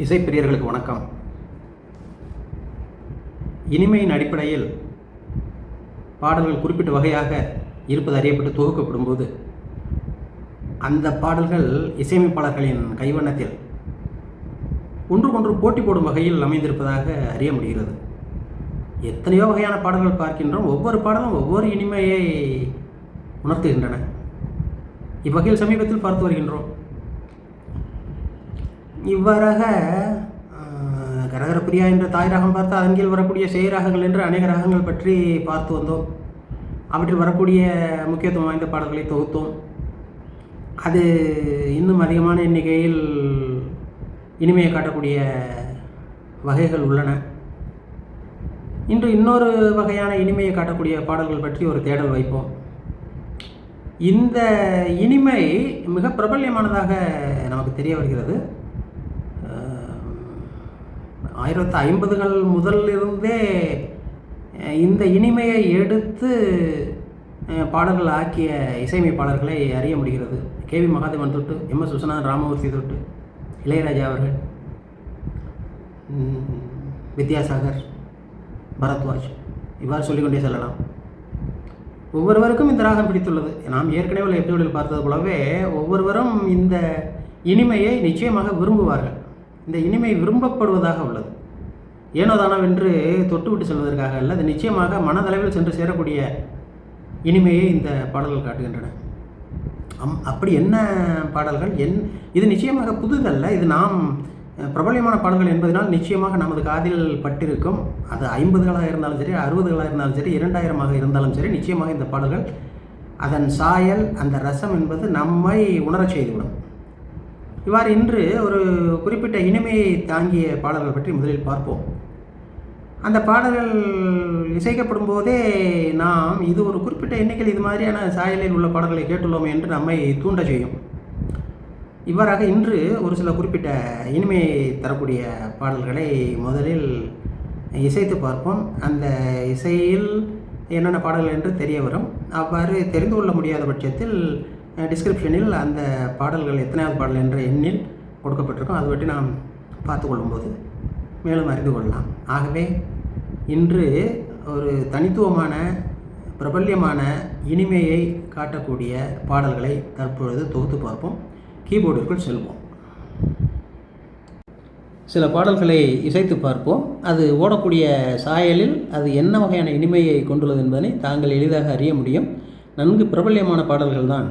இசைப்பிரியர்களுக்கு வணக்கம். இனிமையின் அடிப்படையில் பாடல்கள் குறிப்பிட்ட வகையாக இருப்பது அறியப்பட்டு தொகுக்கப்படும் போது அந்த பாடல்கள் இசையமைப்பாளர்களின் கைவண்ணத்தில் ஒன்றுக்கொன்று போட்டி போடும் வகையில் அமைந்திருப்பதாக அறிய முடிகிறது. எத்தனையோ வகையான பாடல்கள் பார்க்கின்றோம். ஒவ்வொரு பாடலும் ஒவ்வொரு இனிமையை உணர்த்துகின்றன. இவ்வகையில் சமீபத்தில் பார்த்து வருகின்றோம். இவ்வாறாக கரகர பிரியா என்ற தாய் ராகம் பார்த்து அதன் கீழ் வரக்கூடிய செய் ராகங்கள் என்று அநேக ராகங்கள் பற்றி பார்த்து வந்தோம். அவற்றில் வரக்கூடிய முக்கியத்துவம் வாய்ந்த பாடல்களை தொகுத்தோம். அது இன்னும் அதிகமான எண்ணிக்கையில் இனிமையை காட்டக்கூடிய வகைகள் உள்ளன. இன்று இன்னொரு வகையான இனிமையை காட்டக்கூடிய பாடல்கள் பற்றி ஒரு தேடல் வைப்போம். இந்த இனிமை மிக பிரபல்யமானதாக நமக்கு தெரிய வருகிறது. 1950கள் முதலிருந்தே இந்த இனிமையை எடுத்து பாடல்கள் ஆக்கிய இசையமைப்பாளர்களை அறிய முடிகிறது. கேவி மகாதேவன் தொட்டு எம்.எஸ். விஸ்வநாதன் ராமமூர்த்தி தொட்டு இளையராஜா அவர்கள், வித்யாசாகர், பரத்வாஜ், இவ்வாறு சொல்லிக்கொண்டே செல்லலாம். ஒவ்வொருவருக்கும் இந்த ராகம் பிடித்துள்ளது. நாம் ஏற்கனவே உள்ள எபிசோடில் பார்த்தது போலவே ஒவ்வொருவரும் இந்த இனிமையை நிச்சயமாக விரும்புவார்கள். இந்த இனிமை விரும்பப்படுவதாக உள்ளது. ஏனோ தானவென்று தொட்டுவிட்டு செல்வதற்காக அல்ல, அது நிச்சயமாக மனதளவில் சென்று சேரக்கூடிய இனிமையை இந்த பாடல்கள் காட்டுகின்றன. அப்படி என்ன பாடல்கள்? இது நிச்சயமாக புதுதல்ல. இது நாம் பிரபல்யமான பாடல்கள் என்பதனால் நிச்சயமாக நமது காதில் பட்டிருக்கும். அது 50களாக இருந்தாலும் சரி, 60களாக இருந்தாலும் சரி, 2000 இருந்தாலும் சரி, நிச்சயமாக இந்த பாடல்கள் அதன் சாயல், அந்த ரசம் என்பது நம்மை உணரச் செய்துவிடும். இவ்வாறு இன்று ஒரு குறிப்பிட்ட இனிமையை தாங்கிய பாடல்கள் பற்றி முதலில் பார்ப்போம். அந்த பாடல்கள் இசைக்கப்படும் போதே நாம் இது ஒரு குறிப்பிட்ட எண்ணிக்கையில் இது மாதிரியான சாயலில் உள்ள பாடல்களை கேட்டுள்ளோம் என்று நம்மை தூண்ட செய்யும். இவ்வாறாக இன்று ஒரு சில குறிப்பிட்ட இனிமையை தரக்கூடிய பாடல்களை முதலில் இசைத்து பார்ப்போம். அந்த இசையில் என்னென்ன பாடல்கள் என்று தெரிய வரும். அவ்வாறு தெரிந்து கொள்ள முடியாத பட்சத்தில் டிஸ்கிரிப்ஷனில் அந்த பாடல்கள் எத்தனையாவது பாடல் என்ற எண்ணில் கொடுக்கப்பட்டிருக்கும். அதை பற்றி நாம் பார்த்து கொள்ளும்போது மேலும் அறிந்து கொள்ளலாம். ஆகவே இன்று ஒரு தனித்துவமான பிரபல்யமான இனிமையை காட்டக்கூடிய பாடல்களை தற்பொழுது தொகுத்து பார்ப்போம். கீபோர்டிற்குள் செல்வோம். சில பாடல்களை இசைத்து பார்ப்போம். அது ஓடக்கூடிய சாயலில் அது என்ன வகையான இனிமையை கொண்டுள்ளது என்பதனை தாங்கள் எளிதாக அறிய முடியும். நன்கு பிரபல்யமான பாடல்கள் தான்.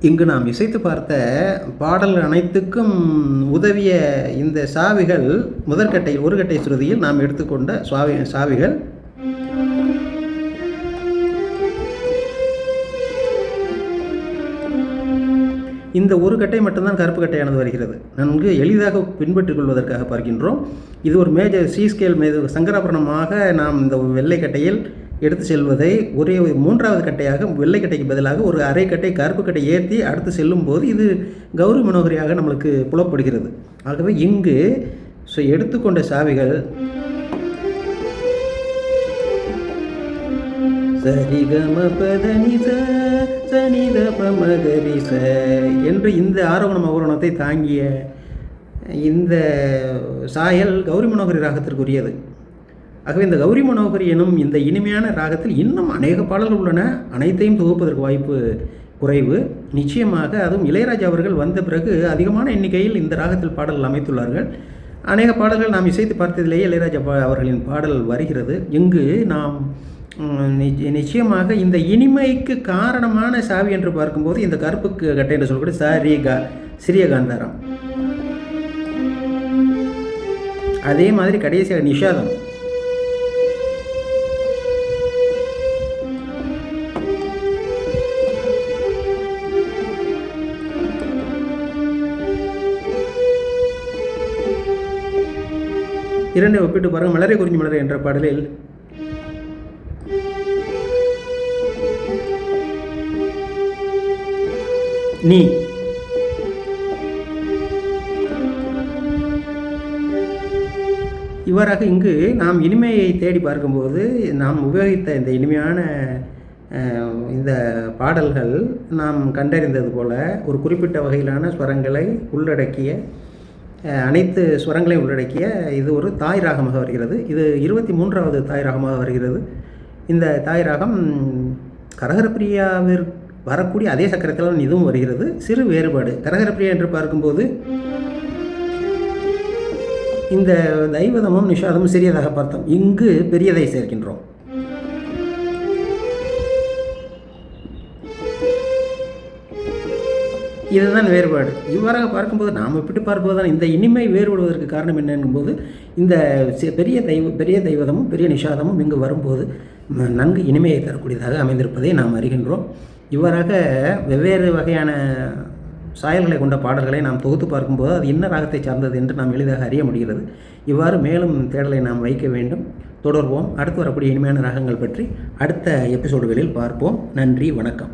இங்கு நாம் இசைத்து பார்த்த பாடல்கள் அனைத்துக்கும் உதவிய இந்த சாவிகள் முதற்கட்டை ஒரு கட்டை சுருதியில் நாம் எடுத்துக்கொண்ட சாவிகள். இந்த ஒரு கட்டை மட்டும்தான் கருப்பு கட்டையானது வருகிறது. நன்கு எளிதாக பின்பற்றிக் கொள்வதற்காக பார்க்கின்றோம். இது ஒரு மேஜர் சி ஸ்கேல் சங்கராபரணமாக நாம் இந்த வெள்ளை கட்டையில் எடுத்து செல்வதை ஒரே மூன்றாவது கட்டையாக வெள்ளை கட்டைக்கு பதிலாக ஒரு அரை கட்டை கருப்பு கட்டை ஏற்றி அடுத்து செல்லும் போது இது கௌரி மனோகரியாக நம்மளுக்கு புலப்படுகிறது. ஆகவே இங்கு எடுத்துக்கொண்ட சாவிகள் சரிகம பதனிச சனித பமகரிச என்று இந்த ஆரோகணம் அவரோகணத்தை தாங்கிய இந்த சாயல் கௌரி மனோகரி ராகத்திற்குரியது. ஆகவே இந்த கௌரி மனோகரி எனும் இந்த இனிமையான ராகத்தில் இன்னும் அநேக பாடல்கள் உள்ளன. அனைத்தையும் தொகுப்பதற்கு வாய்ப்பு குறைவு. நிச்சயமாக அதுவும் இளையராஜா அவர்கள் வந்த பிறகு அதிகமான எண்ணிக்கையில் இந்த ராகத்தில் பாடல்கள் அமைத்துள்ளார்கள். அநேக பாடல்கள் நாம் இசைத்து பார்த்ததிலேயே இளையராஜா அவர்களின் பாடல் வருகிறது. இங்கு நாம் நிச்சயமாக இந்த இனிமைக்கு காரணமான சாவி என்று பார்க்கும்போது இந்த கருப்பு கட்டை என்று சொல்லக்கூடிய சிறிய காந்தாரம், அதே மாதிரி கடைசியாக நிஷாதம், இரண்டை ஒப்பிட்டு பாருங்கள். மலரை குறிஞ்சி மலரை என்ற பாடலில் நீ இவ்வாறாக இங்கு நாம் இனிமையை தேடி பார்க்கும்போது நாம் உபயோகித்த இந்த இனிமையான இந்த பாடல்கள் நாம் கண்டறிந்தது போல ஒரு குறிப்பிட்ட வகையிலான ஸ்வரங்களை உள்ளடக்கிய அனைத்து ஸ்வரங்களையும் உள்ளடக்கிய இது ஒரு தாய் ராகமாக வருகிறது. இது 23வது தாய் ராகமாக வருகிறது. இந்த தாய் ராகம் கரகரப்பிரியாவிற்கு வரக்கூடிய அதே சக்கரத்தில் இதுவும் வருகிறது. சிறு வேறுபாடு. கரகரப்பிரியா என்று பார்க்கும்போது இந்த தைவதமும் நிஷாதமும் சிறியதாக பார்த்தோம். இங்கு பெரியதை சேர்க்கின்றோம். இதுதான் வேறுபாடு. இவ்வாறாக பார்க்கும்போது நாம் எப்படி பார்ப்பது தான் இந்த இனிமை வேறுபடுவதற்கு காரணம் என்னங்கும்போது இந்த பெரிய தைவதமும் பெரிய நிஷாதமும் இங்கு வரும்போது நன்கு இனிமையை தரக்கூடியதாக அமைந்திருப்பதை நாம் அறிகின்றோம். இவ்வாறாக வெவ்வேறு வகையான சாயல்களை கொண்ட பாடல்களை நாம் தொகுத்து பார்க்கும்போது அது என்ன ராகத்தை சார்ந்தது என்று நாம் எளிதாக அறிய முடிகிறது. இவ்வாறு மேலும் தேடலை நாம் வைக்க வேண்டும். தொடர்வோம். அடுத்து வரக்கூடிய இனிமையான ராகங்கள் பற்றி அடுத்த எபிசோடுகளில் பார்ப்போம். நன்றி, வணக்கம்.